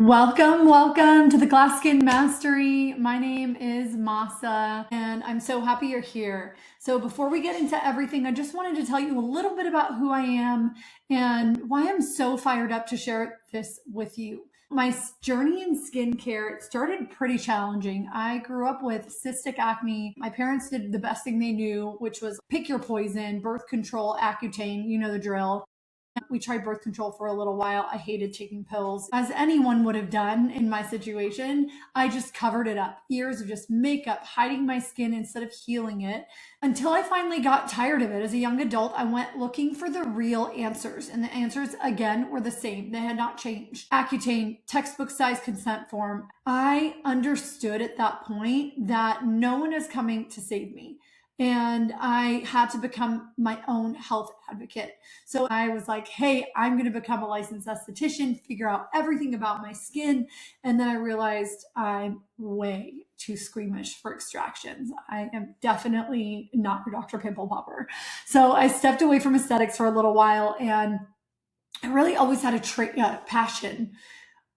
Welcome to the Glass Skin Mastery. My name is Masa and I'm so happy you're here. So before we get into everything, I just wanted to tell you a little bit about who I am and why I'm so fired up to share this with you. My journey in skincare, it started pretty challenging. I grew up with cystic acne. My parents did the best thing they knew, which was pick your poison, birth control, Accutane, you know the drill. We tried birth control for a little while. I hated taking pills, as anyone would have done in my situation. I just covered it up. Years of just makeup, hiding my skin instead of healing it, until I finally got tired of it. As a young adult, I went looking for the real answers. And the answers, again, were the same. They had not changed. Accutane, textbook size consent form. I understood at that point that no one is coming to save me. And I had to become my own health advocate. So I was like, hey, I'm going to become a licensed esthetician, figure out everything about my skin. And then I realized I'm way too squeamish for extractions. I am definitely not your Dr. Pimple Popper. So I stepped away from aesthetics for a little while, and I really always had a passion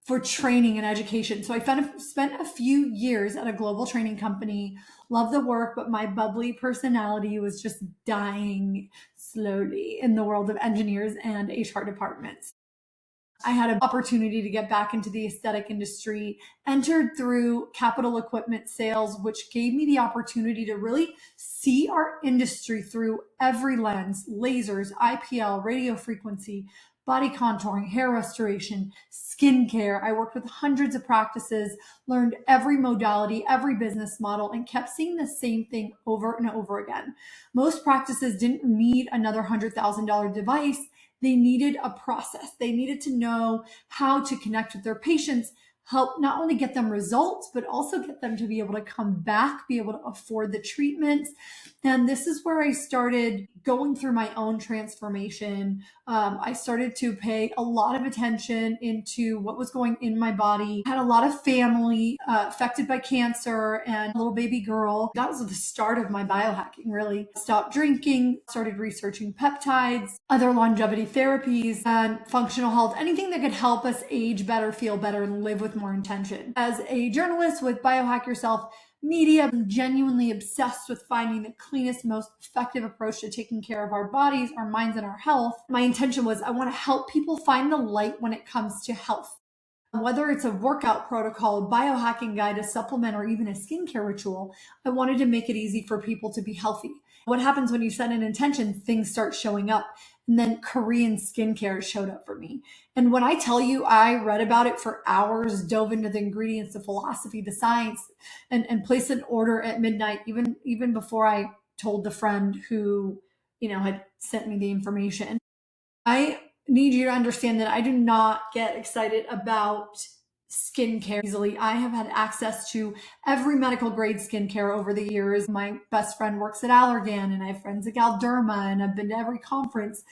for training and education. So I spent a few years at a global training company, loved the work, but my bubbly personality was just dying slowly in the world of engineers and HR departments. I had an opportunity to get back into the aesthetic industry, entered through capital equipment sales, which gave me the opportunity to really see our industry through every lens: lasers, IPL, radio frequency, body contouring, hair restoration, skincare. I worked with hundreds of practices, learned every modality, every business model, and kept seeing the same thing over and over again. Most practices didn't need another $100,000 device. They needed a process. They needed to know how to connect with their patients, help not only get them results, but also get them to be able to come back, be able to afford the treatments. And this is where I started going through my own transformation. I started to pay a lot of attention into what was going in my body. I had a lot of family affected by cancer and a little baby girl. That was the start of my biohacking, really. Stopped drinking, started researching peptides, other longevity therapies, and functional health, anything that could help us age better, feel better, and live with more intention. As a journalist with Biohack Yourself Media, I'm genuinely obsessed with finding the cleanest, most effective approach to taking care of our bodies, our minds, and our health. My intention was I want to help people find the light when it comes to health. Whether it's a workout protocol, a biohacking guide, a supplement, or even a skincare ritual, I wanted to make it easy for people to be healthy. What happens when you set an intention? Things start showing up. And then Korean skincare showed up for me. And when I tell you I read about it for hours, dove into the ingredients, the philosophy, the science, and placed an order at midnight, even before I told the friend who, had sent me the information. I need you to understand that I do not get excited about skincare easily. I have had access to every medical grade skincare over the years. My best friend works at Allergan, and I have friends at Galderma, and I've been to every conference.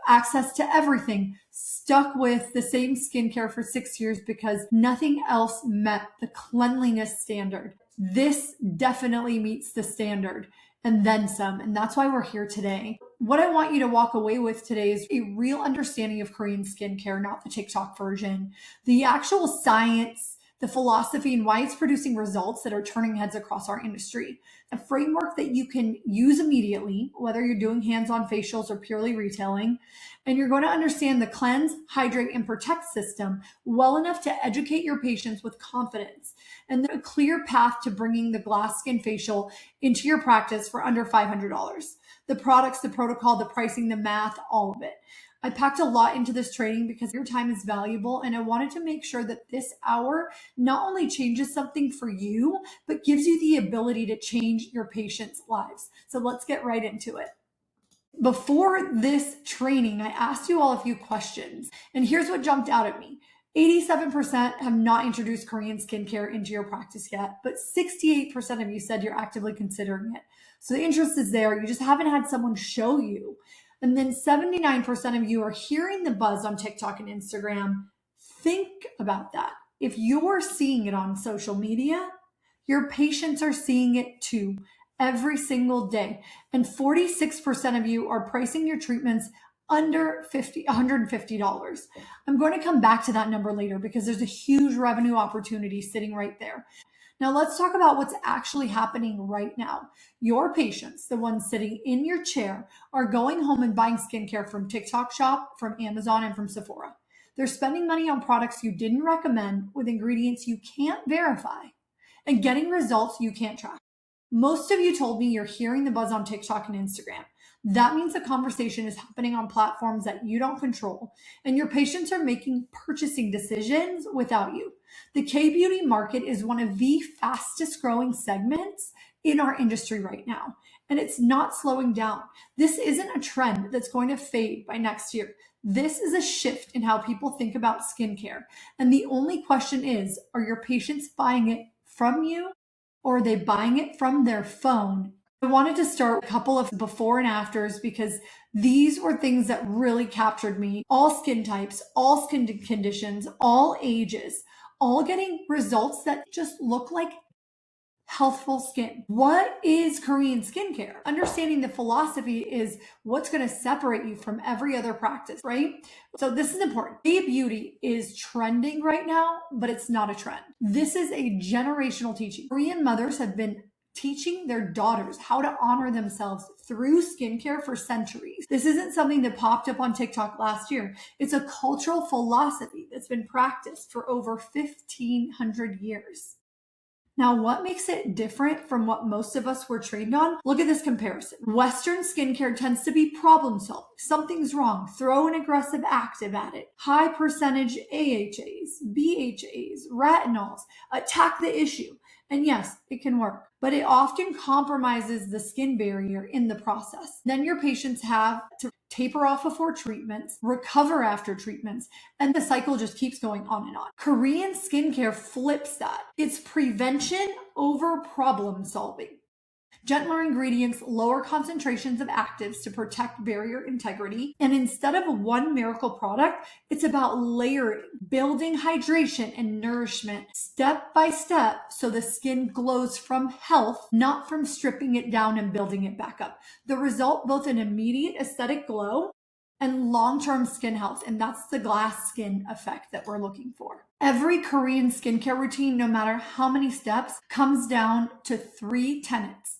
Access to everything. Stuck with the same skincare for 6 years because nothing else met the cleanliness standard. This definitely meets the standard, and then some. And that's why we're here today. What I want you to walk away with today is a real understanding of Korean skincare, not the TikTok version. The actual science, the philosophy, and why it's producing results that are turning heads across our industry. A framework that you can use immediately, whether you're doing hands-on facials or purely retailing. And you're going to understand the cleanse, hydrate, and protect system well enough to educate your patients with confidence. And then a clear path to bringing the glass skin facial into your practice for under $500. The products, the protocol, the pricing, the math, all of it. I packed a lot into this training because your time is valuable, and I wanted to make sure that this hour not only changes something for you, but gives you the ability to change your patients' lives. So let's get right into it. Before this training, I asked you all a few questions, and here's what jumped out at me. 87% have not introduced Korean skincare into your practice yet, but 68% of you said you're actively considering it. So the interest is there. You just haven't had someone show you. And then 79% of you are hearing the buzz on TikTok and Instagram. Think about that. If you're seeing it on social media, your patients are seeing it too every single day. And 46% of you are pricing your treatments under $150. I'm going to come back to that number later because there's a huge revenue opportunity sitting right there. Now let's talk about what's actually happening right now. Your patients, the ones sitting in your chair, are going home and buying skincare from TikTok Shop, from Amazon, and from Sephora. They're spending money on products you didn't recommend with ingredients you can't verify and getting results you can't track. Most of you told me you're hearing the buzz on TikTok and Instagram. That means the conversation is happening on platforms that you don't control, and your patients are making purchasing decisions without you. The K-beauty market is one of the fastest growing segments in our industry right now, and it's not slowing down. This isn't a trend that's going to fade by next year. This is a shift in how people think about skincare. And the only question is, are your patients buying it from you, or are they buying it from their phone? I wanted to start a couple of before and afters because these were things that really captured me. All skin types, all skin conditions, all ages, all getting results that just look like healthful skin. What is Korean skincare? Understanding the philosophy is what's going to separate you from every other practice, right? So this is important. K-beauty is trending right now, but it's not a trend. This is a generational teaching. Korean mothers have been teaching their daughters how to honor themselves through skincare for centuries. This isn't something that popped up on TikTok last year. It's a cultural philosophy that's been practiced for over 1,500 years. Now, what makes it different from what most of us were trained on? Look at this comparison. Western skincare tends to be problem solving. Something's wrong. Throw an aggressive active at it. High percentage AHAs, BHAs, retinols. Attack the issue. And yes, it can work, but it often compromises the skin barrier in the process. Then your patients have to taper off before treatments, recover after treatments, and the cycle just keeps going on and on. Korean skincare flips that. It's prevention over problem solving. Gentler ingredients, lower concentrations of actives to protect barrier integrity. And instead of one miracle product, it's about layering, building hydration and nourishment step by step so the skin glows from health, not from stripping it down and building it back up. The result, both an immediate aesthetic glow and long-term skin health. And that's the glass skin effect that we're looking for. Every Korean skincare routine, no matter how many steps, comes down to 3 tenets.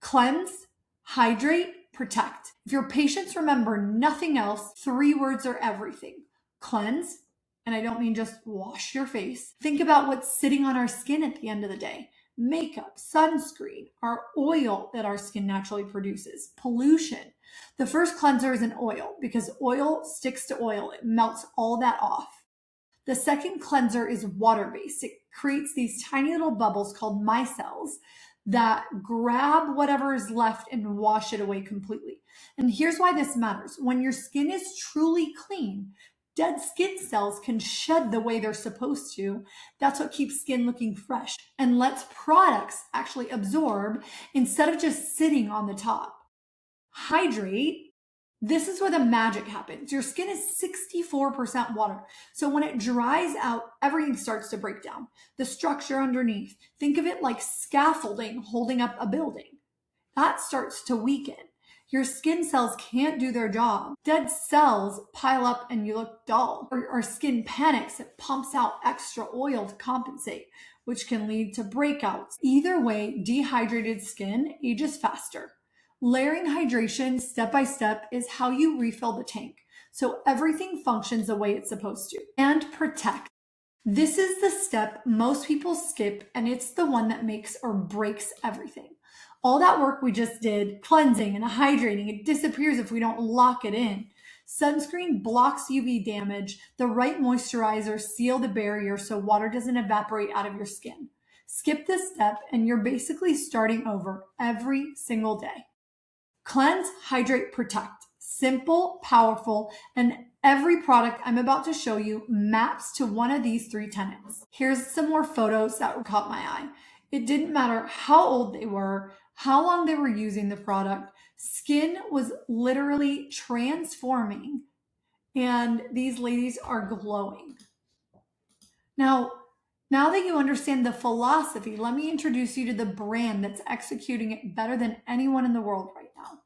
Cleanse, hydrate, protect. If your patients remember nothing else, 3 words are everything. Cleanse, and I don't mean just wash your face. Think about what's sitting on our skin at the end of the day. Makeup, sunscreen, our oil that our skin naturally produces, pollution. The first cleanser is an oil because oil sticks to oil. It melts all that off. The second cleanser is water-based. It creates these tiny little bubbles called micelles that grab whatever is left and wash it away completely. And here's why this matters. When your skin is truly clean, dead skin cells can shed the way they're supposed to. That's what keeps skin looking fresh and lets products actually absorb instead of just sitting on the top. Hydrate. This is where the magic happens. Your skin is 64% water. So when it dries out, everything starts to break down. The structure underneath, think of it like scaffolding holding up a building. That starts to weaken. Your skin cells can't do their job. Dead cells pile up and you look dull. Our skin panics. It pumps out extra oil to compensate, which can lead to breakouts. Either way, dehydrated skin ages faster. Layering hydration step by step is how you refill the tank, so everything functions the way it's supposed to. And protect. This is the step most people skip, and it's the one that makes or breaks everything. All that work we just did, cleansing and hydrating, it disappears if we don't lock it in. Sunscreen blocks UV damage. The right moisturizers seal the barrier so water doesn't evaporate out of your skin. Skip this step, and you're basically starting over every single day. Cleanse, hydrate, protect. Simple, powerful, and every product I'm about to show you maps to one of these 3 tenets. Here's some more photos that caught my eye. It didn't matter how old they were, how long they were using the product. Skin was literally transforming, and these ladies are glowing. Now that you understand the philosophy, let me introduce you to the brand that's executing it better than anyone in the world right now.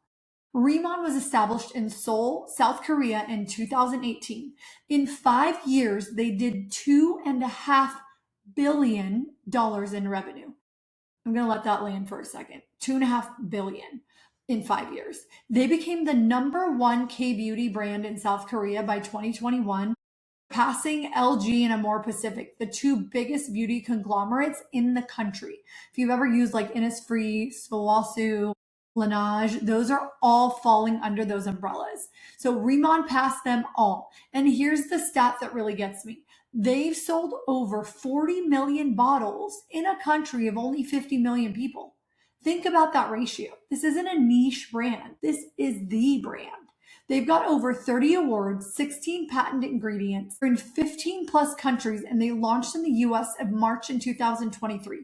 RIMAN was established in Seoul, South Korea in 2018. In 5 years, they did $2.5 billion in revenue. I'm going to let that land for a second. $2.5 billion in 5 years. They became the #1 K-beauty brand in South Korea by 2021, passing LG and Amore Pacific, the two biggest beauty conglomerates in the country. If you've ever used like Innisfree, Swasu, Laneige, those are all falling under those umbrellas. So RIMAN passed them all. And here's the stat that really gets me. They've sold over 40 million bottles in a country of only 50 million people. Think about that ratio. This isn't a niche brand. This is the brand. They've got over 30 awards, 16 patent ingredients. They're in 15 plus countries, and they launched in the US in March in 2023.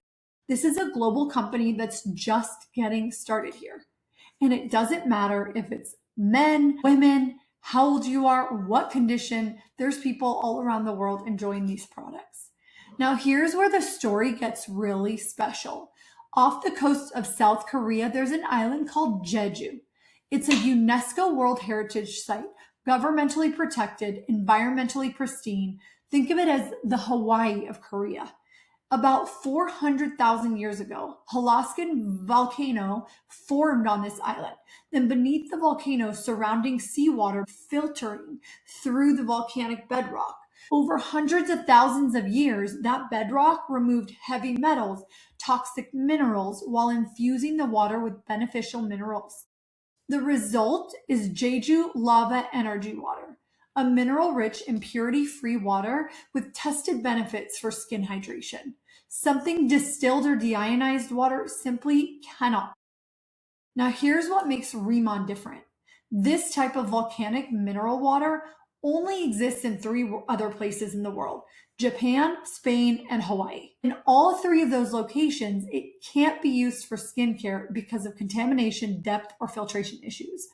This is a global company that's just getting started here. And it doesn't matter if it's men, women, how old you are, what condition, there's people all around the world enjoying these products. Now, here's where the story gets really special. Off the coast of South Korea, there's an island called Jeju. It's a UNESCO World Heritage Site, governmentally protected, environmentally pristine. Think of it as the Hawaii of Korea. About 400,000 years ago, Halaskan volcano formed on this island. Then beneath the volcano, surrounding seawater filtering through the volcanic bedrock. Over hundreds of thousands of years, that bedrock removed heavy metals, toxic minerals, while infusing the water with beneficial minerals. The result is Jeju Lava Energy Water, a mineral-rich, impurity-free water with tested benefits for skin hydration. Something distilled or deionized water simply cannot. Now, here's what makes RIMAN different. This type of volcanic mineral water only exists in 3 other places in the world: Japan, Spain, and Hawaii. In all 3 of those locations, it can't be used for skincare because of contamination, depth, or filtration issues.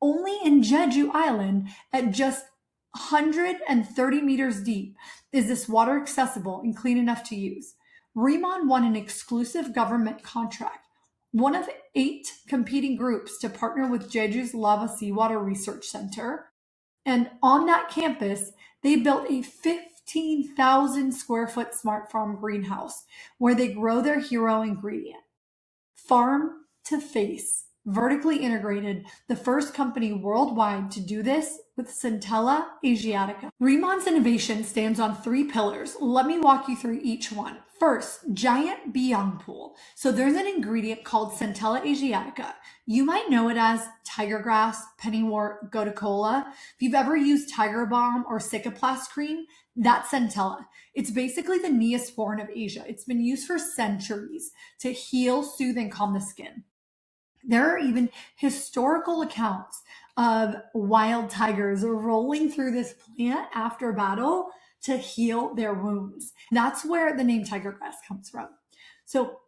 Only in Jeju Island, at just 130 meters deep, is this water accessible and clean enough to use. RIMAN won an exclusive government contract, one of 8 competing groups to partner with Jeju's Lava Seawater Research Center. And on that campus, they built a 15,000 square foot smart farm greenhouse where they grow their hero ingredient. Farm to face, vertically integrated, the first company worldwide to do this with Centella Asiatica. RIMAN's innovation stands on 3 pillars. Let me walk you through each one. First, giant BYoungPool. So there's an ingredient called Centella Asiatica. You might know it as tiger grass, pennywort, gotu kola. If you've ever used Tiger Balm or Cicaplast cream, that's Centella. It's basically the Neosporin of Asia. It's been used for centuries to heal, soothe, and calm the skin. There are even historical accounts of wild tigers rolling through this plant after battle to heal their wounds. That's where the name tiger grass comes from. So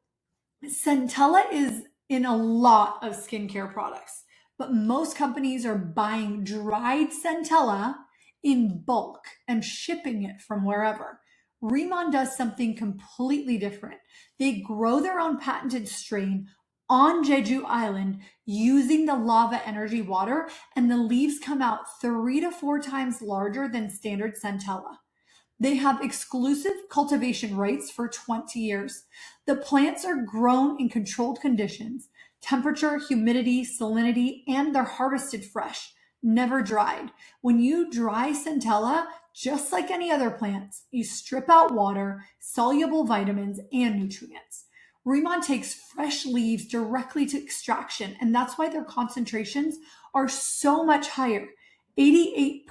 Centella is in a lot of skincare products, but most companies are buying dried Centella in bulk and shipping it from wherever. RIMAN does something completely different. They grow their own patented strain on Jeju Island using the lava energy water, and the leaves come out 3 to 4 times larger than standard Centella. They have exclusive cultivation rights for 20 years. The plants are grown in controlled conditions, temperature, humidity, salinity, and they're harvested fresh, never dried. When you dry Centella, just like any other plants, you strip out water, soluble vitamins, and nutrients. RIMAN takes fresh leaves directly to extraction, and that's why their concentrations are so much higher. 88%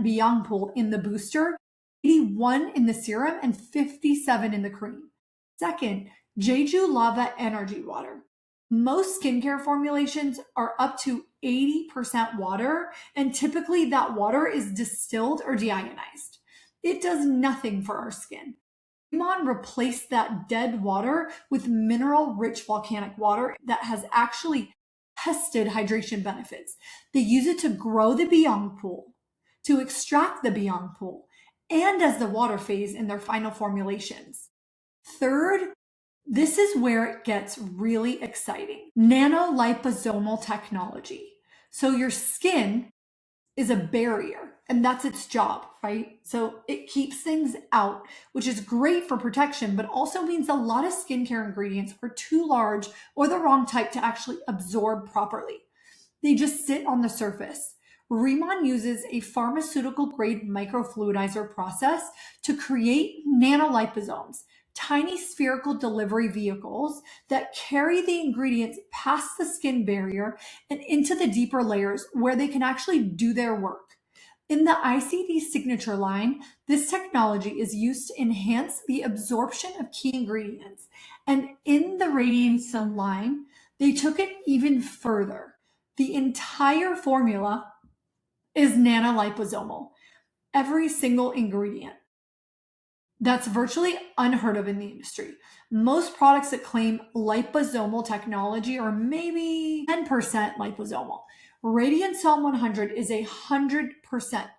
BYoungPool in the booster, 81 in the serum, and 57 in the cream. Second, Jeju Lava Energy Water. Most skincare formulations are up to 80% water, and typically that water is distilled or deionized. It does nothing for our skin. RIMAN replaced that dead water with mineral-rich volcanic water that has actually tested hydration benefits. They use it to grow the BYoungPool, to extract the BYoungPool, and as the water phase in their final formulations. Third, this is where it gets really exciting. Nanoliposomal technology. So your skin is a barrier, and that's its job, right? So it keeps things out, which is great for protection, but also means a lot of skincare ingredients are too large or the wrong type to actually absorb properly. They just sit on the surface. RIMAN uses a pharmaceutical grade microfluidizer process to create nanoliposomes, tiny spherical delivery vehicles that carry the ingredients past the skin barrier and into the deeper layers where they can actually do their work. In the ICD signature line, this technology is used to enhance the absorption of key ingredients. And in the Radiansome line, they took it even further. The entire formula is nanoliposomal, every single ingredient. That's virtually unheard of in the industry. Most products that claim liposomal technology are maybe 10% liposomal. Radiansome 100 is 100%,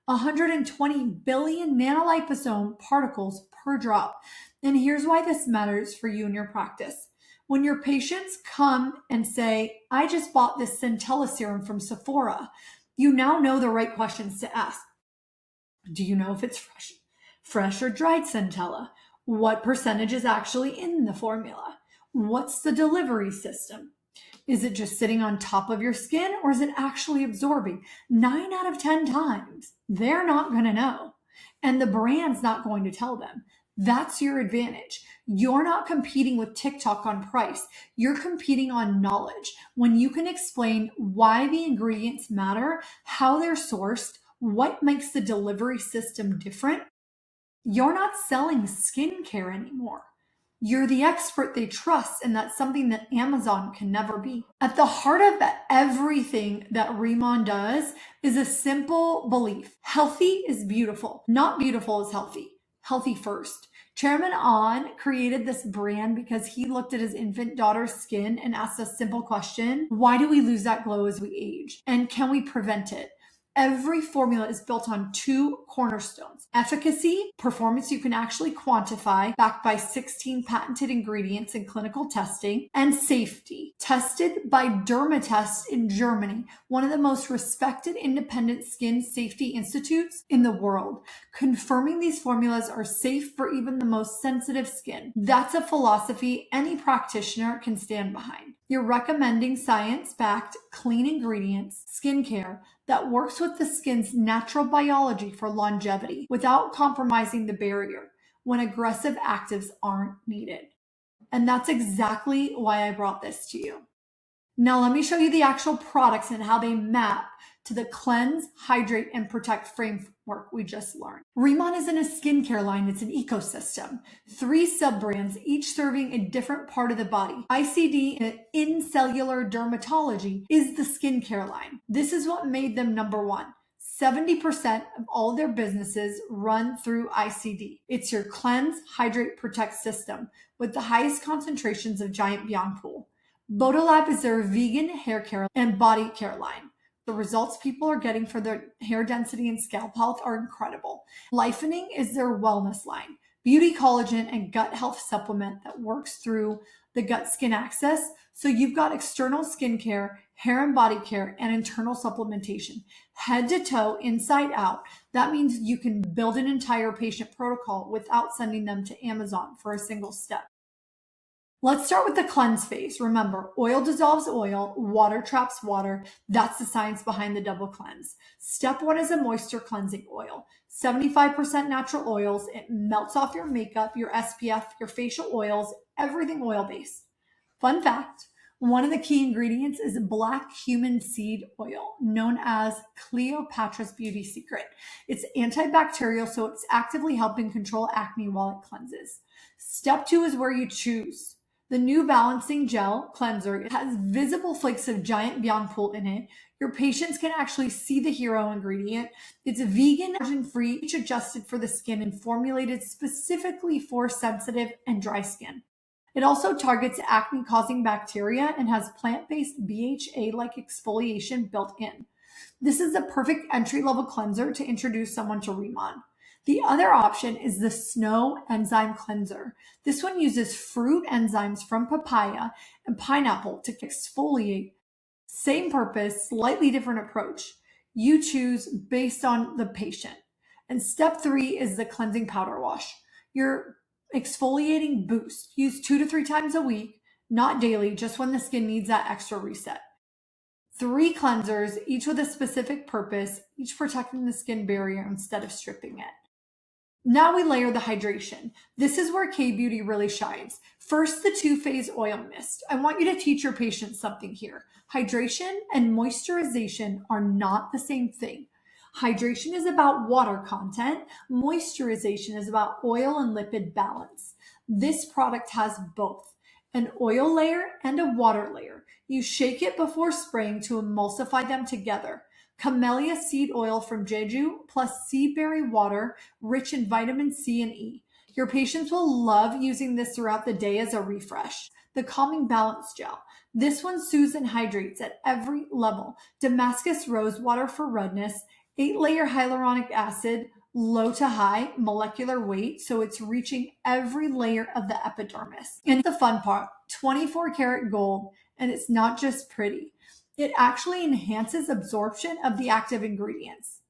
120 billion nanoliposome particles per drop. And here's why this matters for you in your practice. When your patients come and say, I just bought this centella serum from Sephora, you now know the right questions to ask. Do you know if it's fresh or dried centella? What percentage is actually in the formula? What's the delivery system? Is it just sitting on top of your skin, or is it actually absorbing? 9 out of 10 times, they're not going to know. And the brand's not going to tell them. That's your advantage. You're not competing with TikTok on price. You're competing on knowledge. When you can explain why the ingredients matter, how they're sourced, what makes the delivery system different, you're not selling skincare anymore. You're the expert they trust, and that's something that Amazon can never be. At the heart of everything that RIMAN does is a simple belief. Healthy is beautiful. Not beautiful is healthy. Healthy first. Chairman Ahn created this brand because he looked at his infant daughter's skin and asked a simple question: why do we lose that glow as we age? And can we prevent it? Every formula is built on 2 cornerstones: efficacy, performance you can actually quantify, backed by 16 patented ingredients in clinical testing, and safety, tested by Dermatest in Germany, one of the most respected independent skin safety institutes in the world, confirming these formulas are safe for even the most sensitive skin. That's a philosophy any practitioner can stand behind. You're recommending science-backed, clean ingredients, skincare that works with the skin's natural biology for longevity without compromising the barrier when aggressive actives aren't needed. And that's exactly why I brought this to you. Now let me show you the actual products and how they map to the cleanse, hydrate, and protect framework we just learned. RIMAN isn't a skincare line, it's an ecosystem. 3 sub-brands, each serving a different part of the body. ICD in cellular dermatology is the skincare line. This is what made them number 1. 70% of all their businesses run through ICD. It's your cleanse, hydrate, protect system with the highest concentrations of giant BYoungPool. Bodolab is their vegan hair care and body care line. The results people are getting for their hair density and scalp health are incredible. Lifening is their wellness line, beauty collagen and gut health supplement that works through the gut skin axis. So you've got external skincare, hair and body care, and internal supplementation, head to toe, inside out. That means you can build an entire patient protocol without sending them to Amazon for a single step. Let's start with the cleanse phase. Remember, oil dissolves oil, water traps water. That's the science behind the double cleanse. Step 1 is a moisture cleansing oil. 75% natural oils. It melts off your makeup, your SPF, your facial oils, everything oil-based. Fun fact, one of the key ingredients is black human seed oil, known as Cleopatra's Beauty Secret. It's antibacterial, so it's actively helping control acne while it cleanses. Step 2 is where you choose. The new balancing gel cleanser, it has visible flakes of giant BYoungPool in it. Your patients can actually see the hero ingredient. It's vegan, allergen-free, each adjusted for the skin and formulated specifically for sensitive and dry skin. It also targets acne-causing bacteria and has plant-based BHA-like exfoliation built in. This is the perfect entry-level cleanser to introduce someone to RIMAN. The other option is the Snow Enzyme Cleanser. This one uses fruit enzymes from papaya and pineapple to exfoliate Same purpose, slightly different approach. You choose based on the patient. And step 3 is the cleansing powder wash. Your exfoliating boost. Use 2 to 3 times a week, not daily, just when the skin needs that extra reset. 3 cleansers, each with a specific purpose, each protecting the skin barrier instead of stripping it. Now we layer the hydration. This is where K-Beauty really shines. First, the 2-phase oil mist. I want you to teach your patients something here. Hydration and moisturization are not the same thing. Hydration is about water content. Moisturization is about oil and lipid balance. This product has both, an oil layer and a water layer. You shake it before spraying to emulsify them together. Camellia seed oil from Jeju plus sea berry water rich in vitamin C and E. Your patients will love using this throughout the day as a refresh. The Calming Balance Gel. This one soothes and hydrates at every level. Damascus rose water for redness, 8-layer hyaluronic acid, low to high molecular weight, so it's reaching every layer of the epidermis. And the fun part, 24 karat gold, and it's not just pretty. It actually enhances absorption of the active ingredients.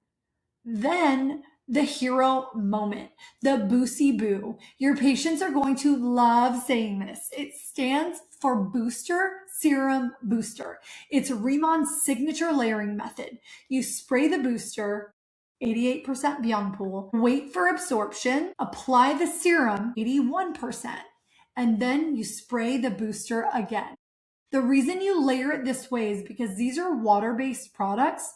Then the hero moment, the Boosie Boo. Your patients are going to love saying this. It stands for Booster Serum Booster. It's RIMAN's signature layering method. You spray the booster, 88% BYoungPool, wait for absorption, apply the serum, 81%, and then you spray the booster again. The reason you layer it this way is because these are water-based products.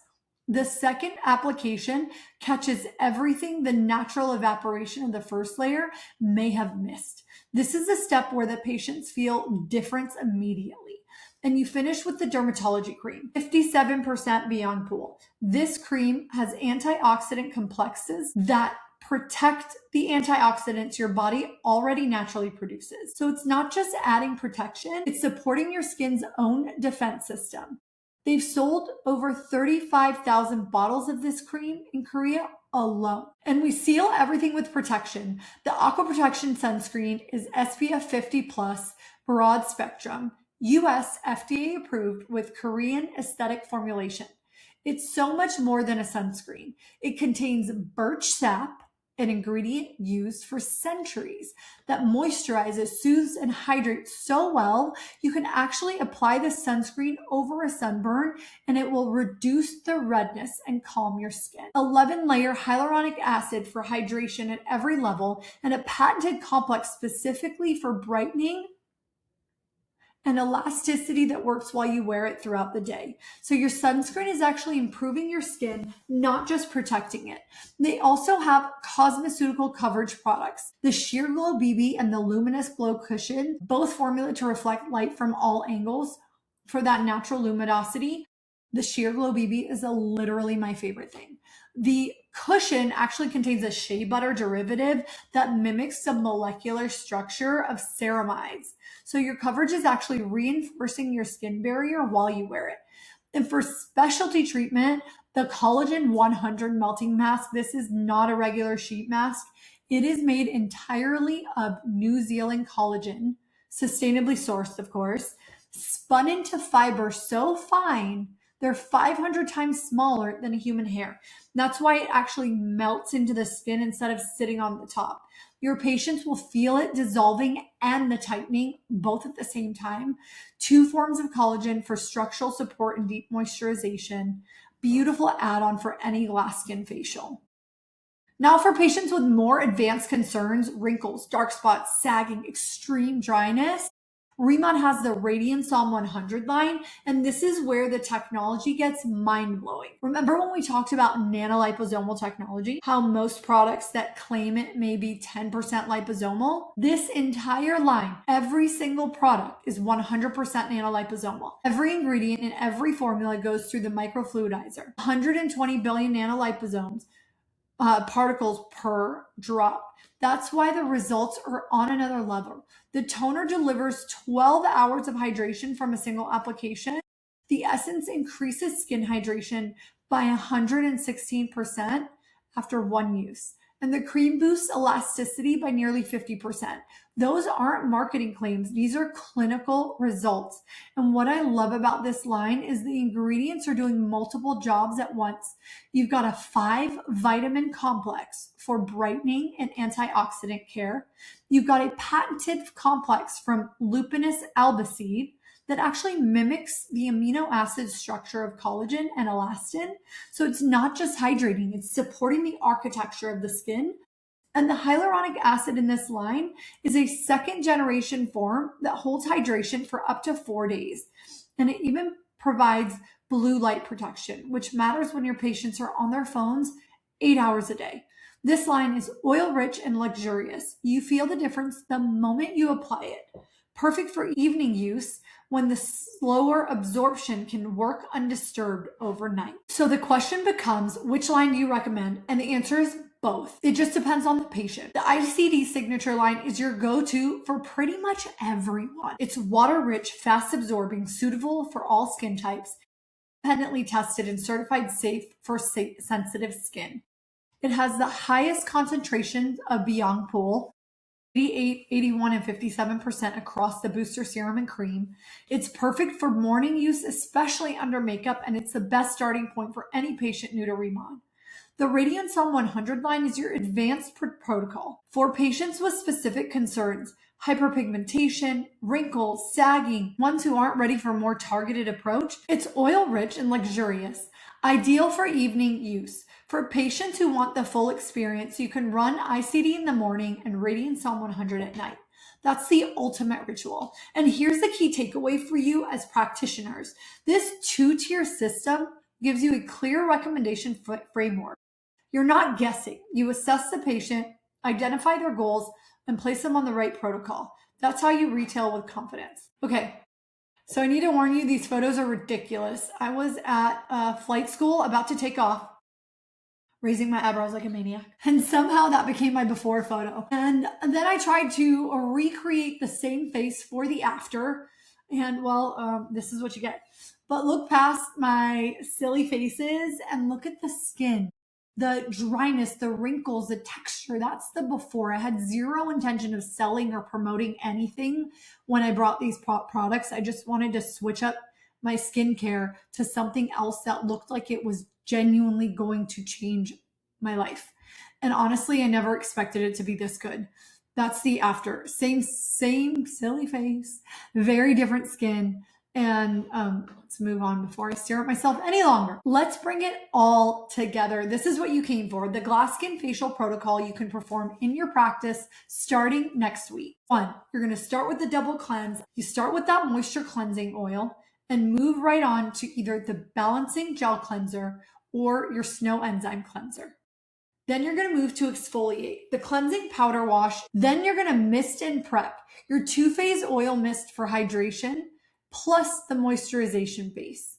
The second application catches everything the natural evaporation of the first layer may have missed. This is a step where the patients feel difference immediately. And you finish with the dermatology cream, 57% BYoungPool. This cream has antioxidant complexes that protect the antioxidants your body already naturally produces. So it's not just adding protection, it's supporting your skin's own defense system. They've sold over 35,000 bottles of this cream in Korea alone. And we seal everything with protection. The Aqua Protection Sunscreen is SPF 50 plus, broad spectrum, US FDA approved with Korean aesthetic formulation. It's so much more than a sunscreen. It contains birch sap, an ingredient used for centuries, that moisturizes, soothes, and hydrates so well, you can actually apply the sunscreen over a sunburn and it will reduce the redness and calm your skin. 11-layer hyaluronic acid for hydration at every level, and a patented complex specifically for brightening and elasticity that works while you wear it throughout the day. So your sunscreen is actually improving your skin, not just protecting it. They also have cosmeceutical coverage products. The Sheer Glow BB and the Luminous Glow Cushion, both formulated to reflect light from all angles for that natural luminosity. The Sheer Glow BB is literally my favorite thing. The cushion actually contains a shea butter derivative that mimics the molecular structure of ceramides. So your coverage is actually reinforcing your skin barrier while you wear it. And for specialty treatment, the Collagen 100 melting mask, this is not a regular sheet mask. It is made entirely of New Zealand collagen, sustainably sourced, of course, spun into fiber so fine they're 500 times smaller than a human hair. That's why it actually melts into the skin instead of sitting on the top. Your patients will feel it dissolving and the tightening both at the same time. 2 forms of collagen for structural support and deep moisturization. Beautiful add-on for any glass skin facial. Now for patients with more advanced concerns, wrinkles, dark spots, sagging, extreme dryness, RIMAN has the Radiansome 100 line, and this is where the technology gets mind-blowing. Remember when we talked about nanoliposomal technology, how most products that claim it may be 10% liposomal? This entire line, every single product is 100% nanoliposomal. Every ingredient in every formula goes through the microfluidizer. 120 billion nanoliposomes. Particles per drop. That's why the results are on another level. The toner delivers 12 hours of hydration from a single application. The essence increases skin hydration by 116% after one use. And the cream boosts elasticity by nearly 50%. Those aren't marketing claims. These are clinical results. And what I love about this line is the ingredients are doing multiple jobs at once. You've got a 5-vitamin complex for brightening and antioxidant care. You've got a patented complex from lupinus alba that actually mimics the amino acid structure of collagen and elastin. So it's not just hydrating, it's supporting the architecture of the skin. And the hyaluronic acid in this line is a second generation form that holds hydration for up to 4 days. And it even provides blue light protection, which matters when your patients are on their phones 8 hours a day. This line is oil rich and luxurious. You feel the difference the moment you apply it. Perfect for evening use when the slower absorption can work undisturbed overnight. So the question becomes, which line do you recommend? And the answer is both. It just depends on the patient. The ICD signature line is your go-to for pretty much everyone. It's water-rich, fast-absorbing, suitable for all skin types, independently tested and certified safe for sensitive skin. It has the highest concentrations of BYoungPool, 88, 81, and 57% across the booster serum and cream. It's perfect for morning use, especially under makeup, and it's the best starting point for any patient new to RIMAN. The Radiansome 100 line is your advanced protocol for patients with specific concerns, hyperpigmentation, wrinkles, sagging, ones who aren't ready for a more targeted approach. It's oil rich and luxurious, ideal for evening use. For patients who want the full experience, you can run ICD in the morning and Radiansome 100 at night. That's the ultimate ritual. And here's the key takeaway for you as practitioners. This 2-tier system gives you a clear recommendation framework. You're not guessing. You assess the patient, identify their goals, and place them on the right protocol. That's how you retail with confidence. Okay, so I need to warn you, these photos are ridiculous. I was at flight school about to take off, raising my eyebrows like a maniac. And somehow that became my before photo. And then I tried to recreate the same face for the after. And well, this is what you get. But look past my silly faces and look at the skin. The dryness, the wrinkles, the texture, that's the before. I had zero intention of selling or promoting anything when I brought these products. I just wanted to switch up my skincare to something else that looked like it was genuinely going to change my life. And honestly, I never expected it to be this good. That's the after. Same silly face, very different skin. And let's move on before I stare at myself any longer. Let's bring it all together. This is what you came for. The glass skin facial protocol you can perform in your practice starting next week. 1, you're going to start with the double cleanse. You start with that moisture cleansing oil and move right on to either the balancing gel cleanser or your snow enzyme cleanser. Then you're going to move to exfoliate, the cleansing powder wash. Then you're going to mist and prep your 2-phase oil mist for hydration, plus the moisturization base,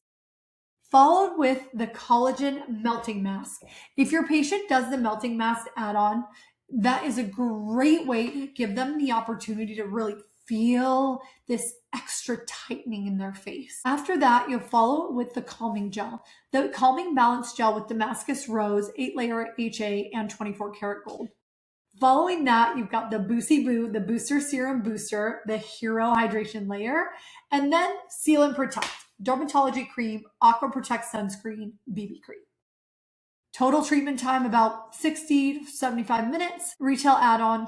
followed with the collagen melting mask. If your patient does the melting mask add-on, that is a great way to give them the opportunity to really feel this extra tightening in their face. After that, you'll follow with the calming gel, the calming balance gel with Damascus Rose, 8-layer HA, and 24 karat gold. Following that, you've got the Boosie Boo, the Booster Serum Booster, the Hero Hydration Layer, and then Seal and Protect, Dermatology Cream, Aqua Protect Sunscreen, BB Cream. Total treatment time about 60 to 75 minutes. Retail add-on,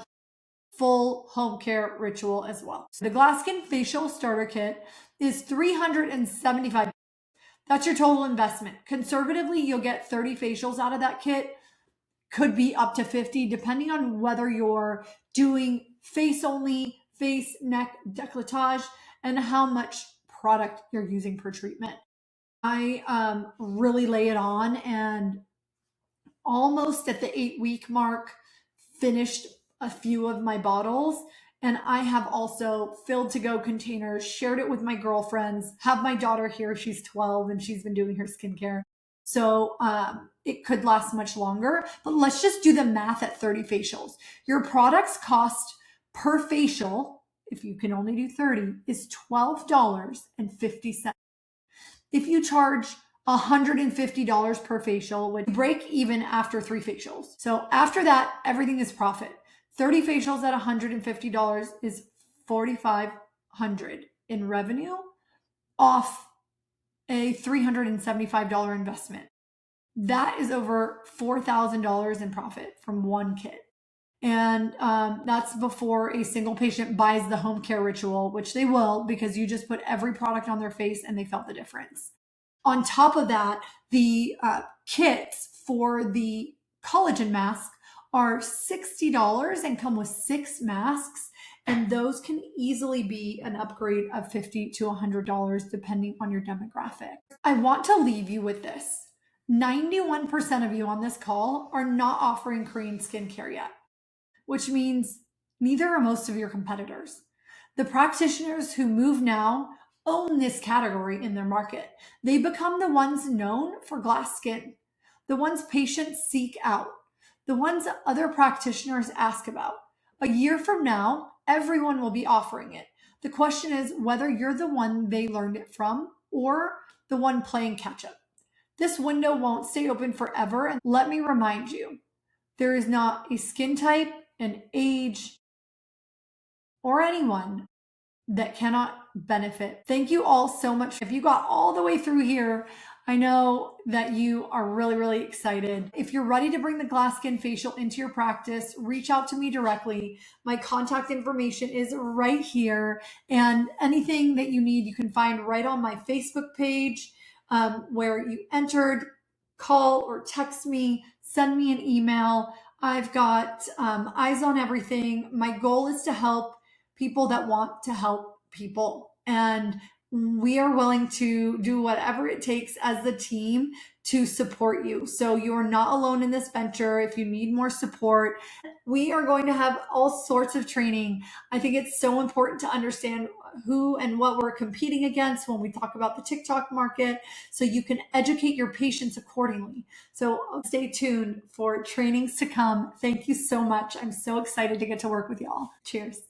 full home care ritual as well. So the Glass Skin Facial Starter Kit is $375. That's your total investment. Conservatively, you'll get 30 facials out of that kit. Could be up to 50, depending on whether you're doing face only, face, neck, décolletage, and how much product you're using per treatment. I really lay it on, and almost at the 8-week mark, finished a few of my bottles. And I have also filled to-go containers, shared it with my girlfriends, have my daughter here. She's 12 and she's been doing her skincare. So it could last much longer, but let's just do the math at 30 facials. Your products cost per facial, if you can only do 30, is $12.50. If you charge $150 per facial, would break even after 3 facials. So after that, everything is profit. 30 facials at $150 is $4,500 in revenue off a $375 investment. That is over $4,000 in profit from one kit. And that's before a single patient buys the home care ritual, which they will, because you just put every product on their face and they felt the difference. On top of that, the kits for the collagen mask are $60 and come with 6 masks. And those can easily be an upgrade of $50 to $100 depending on your demographic. I want to leave you with this. 91% of you on this call are not offering Korean skincare yet, which means neither are most of your competitors. The practitioners who move now own this category in their market. They become the ones known for glass skin, the ones patients seek out, the ones other practitioners ask about. A year from now, everyone will be offering it. The question is whether you're the one they learned it from or the one playing catch up. This window won't stay open forever. And let me remind you, there is not a skin type, an age, or anyone that cannot benefit. Thank you all so much. If you got all the way through here, I know that you are really, really excited. If you're ready to bring the glass skin facial into your practice, reach out to me directly. My contact information is right here. And anything that you need, you can find right on my Facebook page where you entered. Call or text me, send me an email. I've got eyes on everything. My goal is to help people that want to help people. And we are willing to do whatever it takes as the team to support you. So you are not alone in this venture. If you need more support, we are going to have all sorts of training. I think it's so important to understand who and what we're competing against when we talk about the TikTok market, so you can educate your patients accordingly. So stay tuned for trainings to come. Thank you so much. I'm so excited to get to work with y'all. Cheers.